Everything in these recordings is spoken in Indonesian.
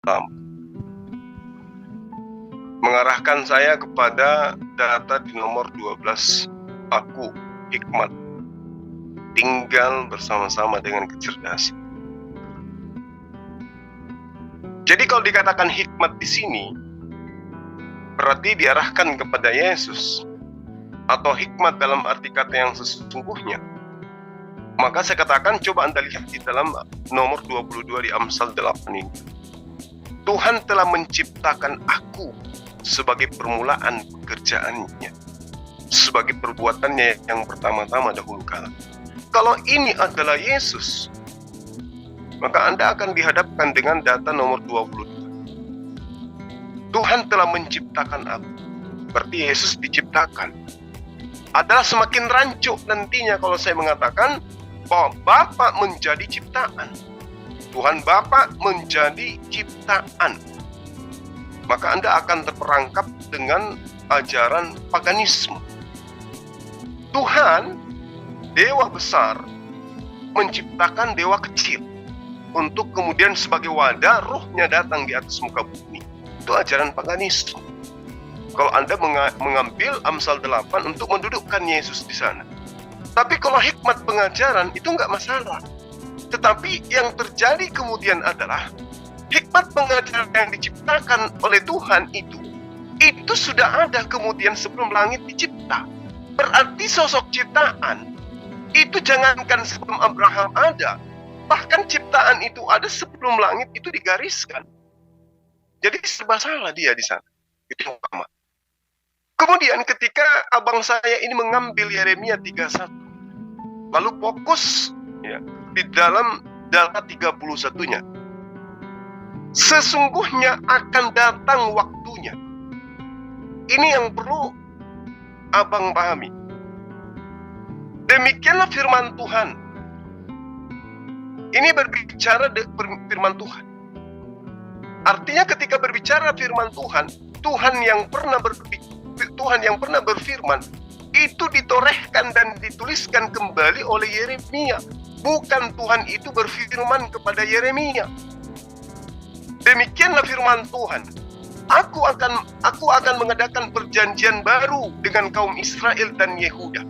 pertama. Mengarahkan saya kepada data di nomor 12. Aku, hikmat, tinggal bersama-sama dengan kecerdasan. Jadi kalau dikatakan hikmat di sini, berarti diarahkan kepada Yesus, atau hikmat dalam arti kata yang sesungguhnya. Maka saya katakan, coba Anda lihat di dalam nomor 22 di Amsal 8 ini. Tuhan telah menciptakan aku sebagai permulaan pekerjaannya, sebagai perbuatannya yang pertama-tama dahulu kala. Kalau ini adalah Yesus, maka Anda akan dihadapkan dengan data nomor 22. Tuhan telah menciptakan aku, berarti Yesus diciptakan. Adalah semakin rancu nantinya kalau saya mengatakan bahwa Bapa menjadi ciptaan. Tuhan Bapa menjadi ciptaan. Maka Anda akan terperangkap dengan ajaran paganisme. Tuhan, dewa besar, menciptakan dewa kecil untuk kemudian sebagai wadah rohnya datang di atas muka bumi. Itu ajaran paganisme. Kalau Anda mengambil Amsal 8 untuk mendudukkan Yesus di sana. Tapi kalau hikmat pengajaran itu nggak masalah. Tetapi yang terjadi kemudian adalah hikmat pengajaran yang diciptakan oleh Tuhan itu sudah ada kemudian sebelum langit dicipta. Berarti sosok ciptaan itu jangankan sebelum Abraham ada, bahkan ciptaan itu ada sebelum langit itu digariskan. Jadi serba salah dia di sana. Itu yang pertama. Kemudian ketika abang saya ini mengambil Yeremia 31, lalu fokus ya, di dalam data 31-nya. Sesungguhnya akan datang waktunya. Ini yang perlu abang pahami. Demikianlah firman Tuhan. Ini berbicara firman Tuhan. Artinya ketika berbicara firman Tuhan, Tuhan yang pernah berfirman itu ditorehkan dan dituliskan kembali oleh Yeremia. Bukan Tuhan itu berfirman kepada Yeremia. Demikianlah firman Tuhan. Aku akan mengadakan perjanjian baru dengan kaum Israel dan Yehuda.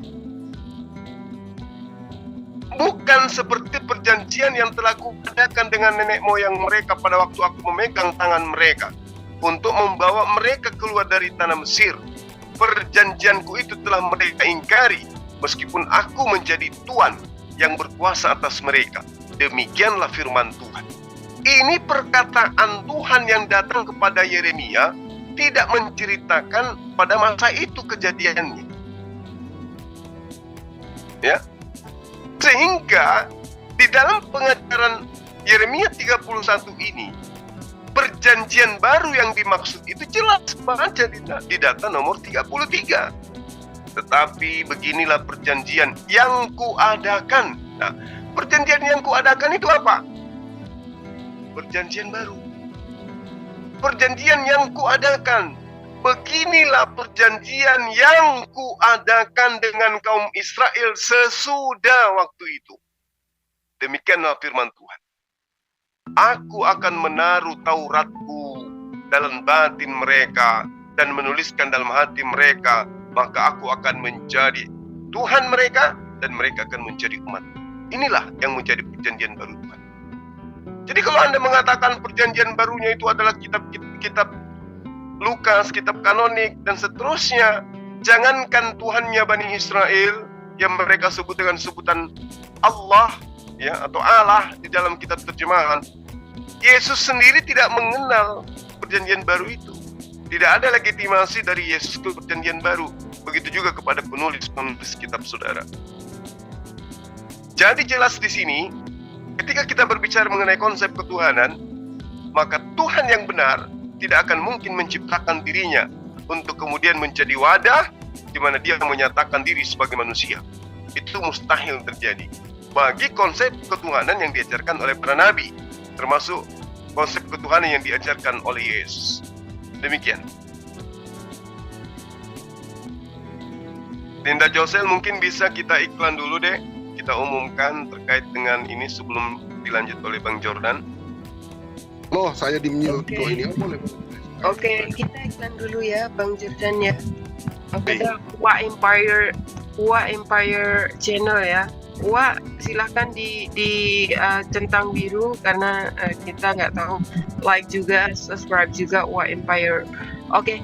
Bukan seperti perjanjian yang telah kuadakan dengan nenek moyang mereka pada waktu aku memegang tangan mereka untuk membawa mereka keluar dari tanah Mesir. Perjanjianku itu telah mereka ingkari, meskipun aku menjadi Tuhan yang berkuasa atas mereka. Demikianlah firman Tuhan. Ini perkataan Tuhan yang datang kepada Yeremia, tidak menceritakan pada masa itu kejadiannya. Ya. Sehingga di dalam pengajaran Yeremia 31 ini, perjanjian baru yang dimaksud itu jelas baca di data nomor 33. Tetapi beginilah perjanjian yang kuadakan. Nah, perjanjian yang kuadakan itu apa? Perjanjian baru. Perjanjian yang kuadakan. Beginilah perjanjian yang kuadakan dengan kaum Israel sesudah waktu itu. Demikianlah firman Tuhan. Aku akan menaruh Tauratku dalam batin mereka dan menuliskan dalam hati mereka. Maka aku akan menjadi Tuhan mereka dan mereka akan menjadi umat. Inilah yang menjadi perjanjian baru Tuhan. Jadi kalau Anda mengatakan perjanjian barunya itu adalah kitab Lukas, kitab kanonik, dan seterusnya, jangankan Tuhannya Bani Israel yang mereka sebut dengan sebutan Allah ya, atau Allah di dalam kitab terjemahan, Yesus sendiri tidak mengenal perjanjian baru itu. Tidak ada legitimasi dari Yesus ke perjanjian baru. Begitu juga kepada penulis-penulis kitab saudara. Jadi jelas di sini, ketika kita berbicara mengenai konsep ketuhanan, maka Tuhan yang benar tidak akan mungkin menciptakan dirinya untuk kemudian menjadi wadah di mana dia menyatakan diri sebagai manusia. Itu mustahil terjadi bagi konsep ketuhanan yang diajarkan oleh para nabi, termasuk konsep ketuhanan yang diajarkan oleh Yesus. Demikian. Linda Josel, mungkin bisa kita iklan dulu deh. Kita umumkan terkait dengan ini sebelum dilanjut oleh Bang Jordan. Loh, saya di-mute. Oke. Oh, ini boleh. Oke, kita iklan dulu ya, Bang Jordan ya. Baik. Ada Wa Empire channel ya. Wa silahkan di centang biru karena kita nggak tahu, like juga, subscribe juga Wa Empire. Oke.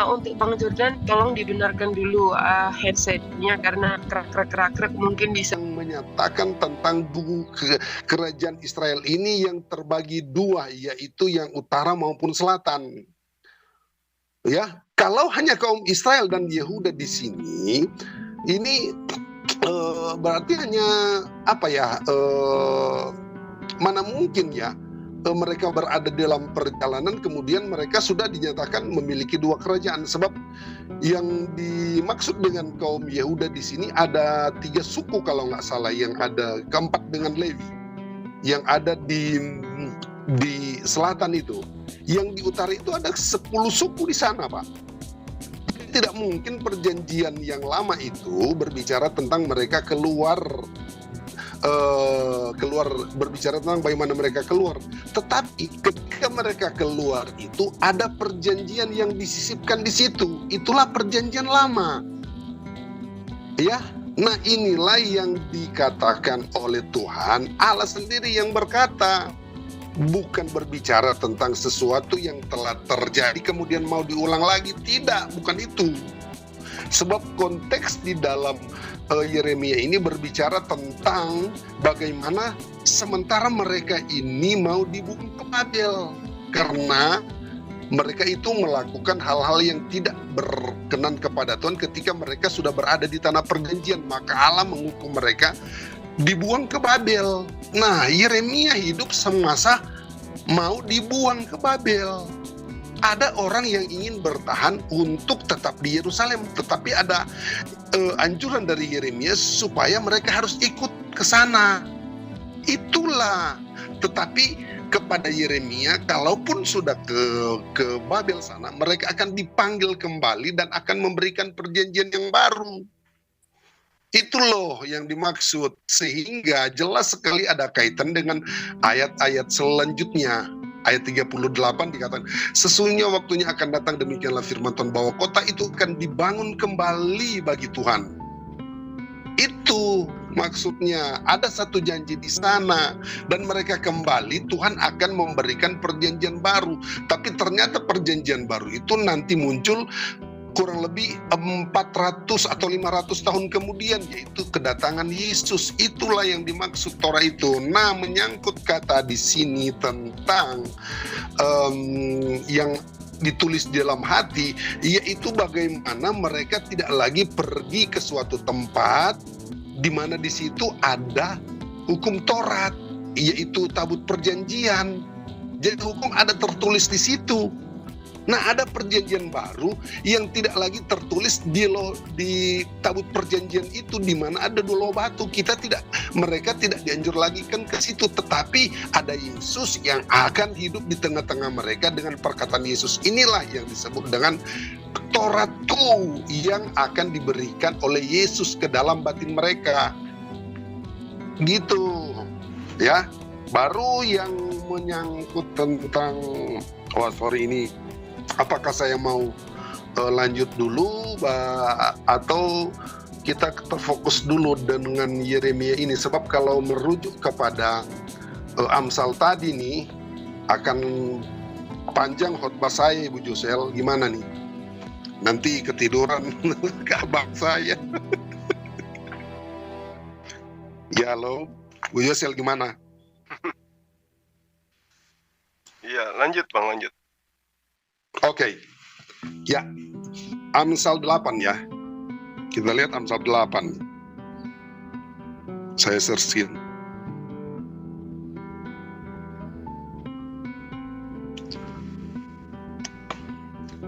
Untuk Bang Jordan, tolong dibenarkan dulu headsetnya karena krak mungkin bisa Menyatakan tentang kerajaan Israel ini yang terbagi dua, yaitu yang utara maupun selatan. Ya, kalau hanya kaum Israel dan Yehuda di sini, ini berarti hanya apa ya? Mana mungkin ya? Mereka berada dalam perjalanan, kemudian mereka sudah dinyatakan memiliki dua kerajaan. Sebab yang dimaksud dengan kaum Yehuda di sini ada 3 suku kalau nggak salah, yang ada keempat dengan Lewi, yang ada di selatan itu. Yang di utara itu ada 10 suku di sana, Pak. Tidak mungkin perjanjian yang lama itu berbicara tentang mereka keluar berbicara tentang bagaimana mereka keluar. Tetapi ketika mereka keluar itu ada perjanjian yang disisipkan di situ. Itulah perjanjian lama. Ya, nah inilah yang dikatakan oleh Tuhan Allah sendiri yang berkata, bukan berbicara tentang sesuatu yang telah terjadi kemudian mau diulang lagi. Tidak, bukan itu. Sebab konteks di dalam Yeremia ini berbicara tentang bagaimana sementara mereka ini mau dibuang ke Babel karena mereka itu melakukan hal-hal yang tidak berkenan kepada Tuhan ketika mereka sudah berada di tanah perjanjian, maka Allah menghukum mereka dibuang ke Babel. Nah, Yeremia hidup semasa mau dibuang ke Babel. Ada orang yang ingin bertahan untuk tetap di Yerusalem, tetapi ada anjuran dari Yeremia supaya mereka harus ikut ke sana. Itulah. Tetapi kepada Yeremia, kalaupun sudah ke Babel sana, mereka akan dipanggil kembali dan akan memberikan perjanjian yang baru. Itu loh yang dimaksud, sehingga jelas sekali ada kaitan dengan ayat-ayat selanjutnya. Ayat 38 dikatakan, sesungguhnya waktunya akan datang, demikianlah firman Tuhan, bahwa kota itu akan dibangun kembali bagi Tuhan. Itu maksudnya, ada satu janji di sana, dan mereka kembali, Tuhan akan memberikan perjanjian baru. Tapi ternyata perjanjian baru itu nanti muncul kurang lebih 400 atau 500 tahun kemudian, yaitu kedatangan Yesus. Itulah yang dimaksud Torah itu. Nah, menyangkut kata di sini tentang yang ditulis di dalam hati, yaitu bagaimana mereka tidak lagi pergi ke suatu tempat di mana di situ ada hukum Taurat, yaitu tabut perjanjian. Jadi hukum ada tertulis di situ. Nah, ada perjanjian baru yang tidak lagi tertulis di tabut perjanjian itu, di mana ada 2 loh batu. Mereka tidak dianjur lagi kan ke situ, tetapi ada Yesus yang akan hidup di tengah-tengah mereka dengan perkataan Yesus. Inilah yang disebut dengan Taurat yang akan diberikan oleh Yesus ke dalam batin mereka. Gitu. Ya. Baru yang menyangkut tentang ini, apakah saya mau lanjut dulu atau kita terfokus dulu dengan Yeremia ini? Sebab kalau merujuk kepada Amsal tadi nih, akan panjang khotbah saya, Ibu Josel. Gimana nih? Nanti ketiduran ke abang saya. Ya, halo. Bu Josel gimana? Iya, lanjut Bang, lanjut. Oke. Ya. Amsal 8 ya. Kita lihat Amsal 8. Saya searching.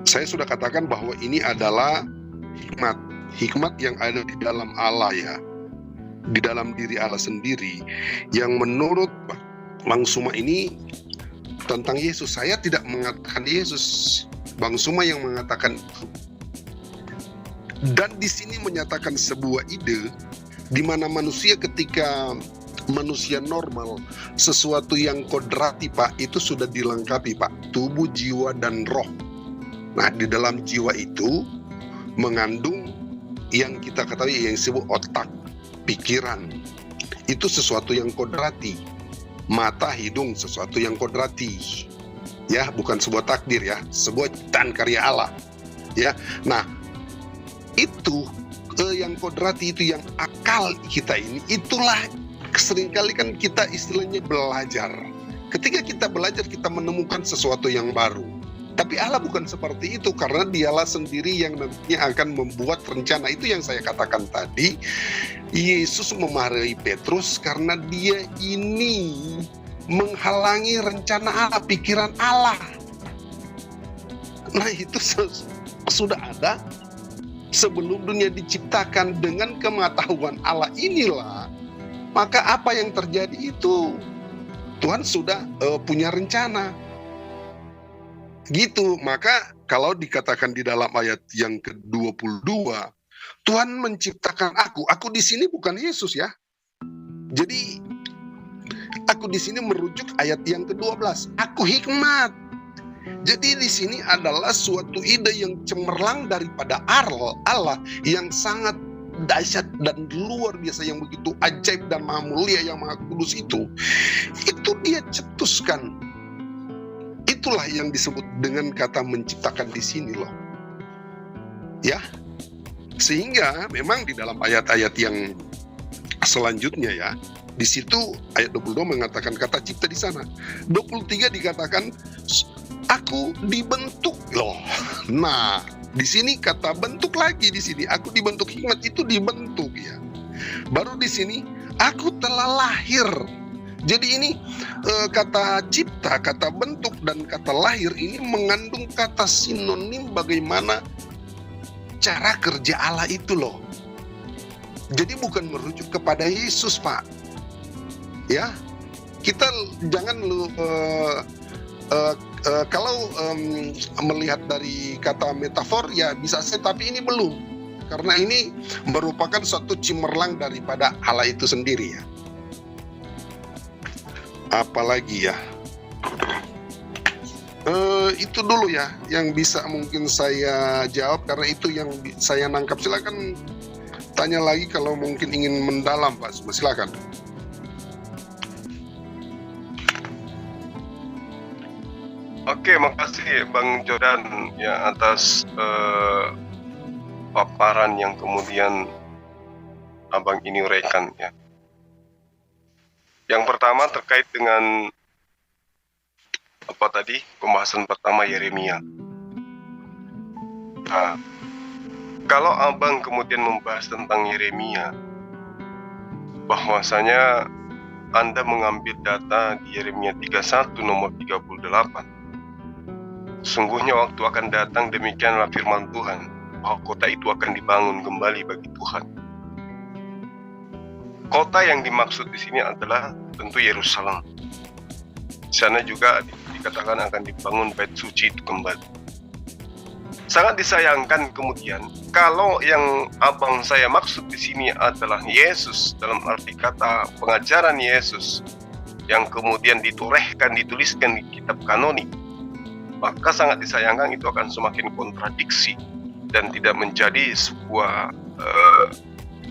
Saya sudah katakan bahwa ini adalah hikmat yang ada di dalam Allah ya, di dalam diri Allah sendiri, yang menurut Bang Suma ini tentang Yesus. Saya tidak mengatakan Yesus, Bang Suma yang mengatakan itu. Dan di sini menyatakan sebuah ide di mana manusia ketika manusia normal, sesuatu yang kodrati Pak, itu sudah dilengkapi Pak, tubuh, jiwa, dan roh. Nah, di dalam jiwa itu mengandung yang kita ketahui yang disebut otak, pikiran. Itu sesuatu yang kodrati. Mata, hidung, sesuatu yang kodrati. Ya, bukan sebuah takdir ya, sebuah ciptaan karya Allah. Ya, nah itu yang kodrati itu yang akal kita ini, itulah seringkali kan kita istilahnya belajar. Ketika kita belajar, kita menemukan sesuatu yang baru. Tapi Allah bukan seperti itu, karena dialah sendiri yang nantinya akan membuat rencana. Itu yang saya katakan tadi, Yesus memarahi Petrus karena dia ini menghalangi rencana Allah, pikiran Allah. Nah itu sudah ada sebelum dunia diciptakan. Dengan kematahuan Allah inilah, maka apa yang terjadi itu Tuhan sudah punya rencana. Gitu. Maka kalau dikatakan di dalam ayat yang ke-22, Tuhan menciptakan aku di sini bukan Yesus ya. Jadi aku di sini merujuk ayat yang ke-12, aku hikmat. Jadi di sini adalah suatu ide yang cemerlang daripada Allah yang sangat dahsyat dan luar biasa, yang begitu ajaib dan maha mulia, yang maha kudus itu dia cetuskan. Itulah yang disebut dengan kata menciptakan di sini loh. Ya. Sehingga memang di dalam ayat-ayat yang selanjutnya ya, di situ ayat 22 mengatakan kata cipta di sana. 23 dikatakan aku dibentuk loh. Nah, di sini kata bentuk lagi di sini. Aku dibentuk, hikmat itu dibentuk ya. Baru di sini aku telah lahir. Jadi ini kata cipta, kata bentuk, dan kata lahir ini mengandung kata sinonim bagaimana cara kerja Allah itu loh. Jadi bukan merujuk kepada Yesus Pak. Ya, kita jangan kalau melihat dari kata metafor ya bisa saja, tapi ini belum, karena ini merupakan suatu cemerlang daripada Allah itu sendiri ya. Apalagi ya, itu dulu ya yang bisa mungkin saya jawab, karena itu yang saya nangkap. Silakan tanya lagi kalau mungkin ingin mendalam Pak, silakan. Oke, makasih Bang Jordan ya atas paparan yang kemudian Abang ini uraikan ya. Yang pertama terkait dengan apa tadi, pembahasan pertama Yeremia. Nah, kalau Abang kemudian membahas tentang Yeremia, bahwasanya Anda mengambil data di Yeremia 31 nomor 38. Sungguhnya waktu akan datang, demikianlah firman Tuhan, bahwa kota itu akan dibangun kembali bagi Tuhan. Kota yang dimaksud di sini adalah tentu Yerusalem. Di sana juga dikatakan akan dibangun bait suci itu kembali. Sangat disayangkan kemudian kalau yang abang saya maksud di sini adalah Yesus, dalam arti kata pengajaran Yesus yang kemudian ditorehkan, dituliskan di kitab kanonik, maka sangat disayangkan itu akan semakin kontradiksi dan tidak menjadi sebuah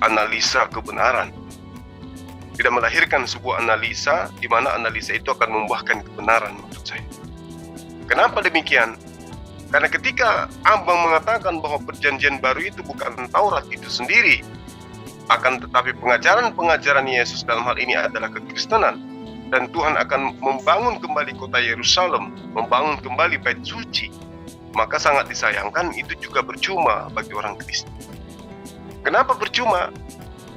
analisa kebenaran. Tidak melahirkan sebuah analisa di mana analisa itu akan membuahkan kebenaran, maksud saya. Kenapa demikian? Karena ketika abang mengatakan bahwa perjanjian baru itu bukan Taurat itu sendiri, akan tetapi pengajaran Yesus dalam hal ini adalah kekristenan, dan Tuhan akan membangun kembali kota Yerusalem, membangun kembali bait suci, maka sangat disayangkan itu juga percuma bagi orang Kristen. Kenapa percuma?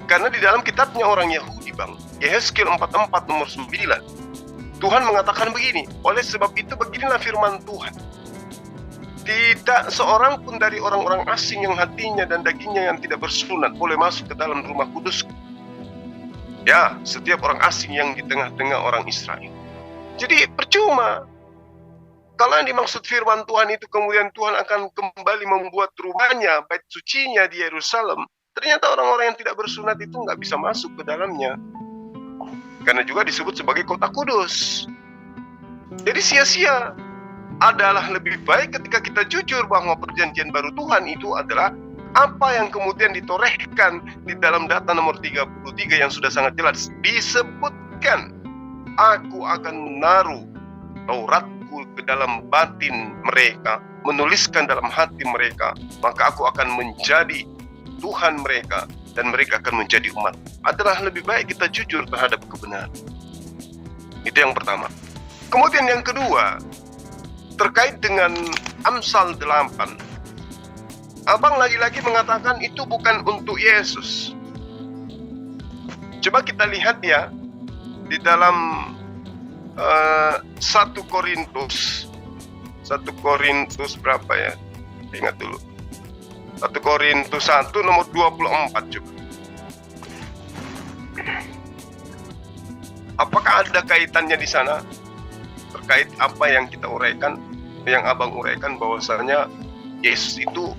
Karena di dalam kitabnya orang Yahudi, Bang, Yehezkiel 44 nomor 9, Tuhan mengatakan begini, oleh sebab itu beginilah firman Tuhan, tidak seorang pun dari orang-orang asing yang hatinya dan dagingnya yang tidak bersunat boleh masuk ke dalam rumah kudusku. Ya, setiap orang asing yang di tengah-tengah orang Israel. Jadi percuma. Kalau yang dimaksud firman Tuhan itu kemudian Tuhan akan kembali membuat rumahnya, bait sucinya di Yerusalem, ternyata orang-orang yang tidak bersunat itu nggak bisa masuk ke dalamnya. karena juga disebut sebagai kota kudus. Jadi sia-sia. Adalah lebih baik ketika kita jujur bahwa perjanjian baru Tuhan itu adalah apa yang kemudian ditorehkan di dalam data nomor 33 yang sudah sangat jelas disebutkan, aku akan menaruh Tauratku ke dalam batin mereka, menuliskan dalam hati mereka, maka aku akan menjadi Tuhan mereka dan mereka akan menjadi umat. Adalah lebih baik kita jujur terhadap kebenaran. Itu yang pertama. Kemudian yang kedua, terkait dengan Amsal 8. Abang lagi-lagi mengatakan itu bukan untuk Yesus. Coba kita lihat ya, di dalam 1 Korintus berapa ya? Ingat dulu. 1 Korintus 1 nomor 24 coba. Apakah ada kaitannya di sana terkait apa yang kita uraikan, yang abang uraikan bahwasanya Yesus itu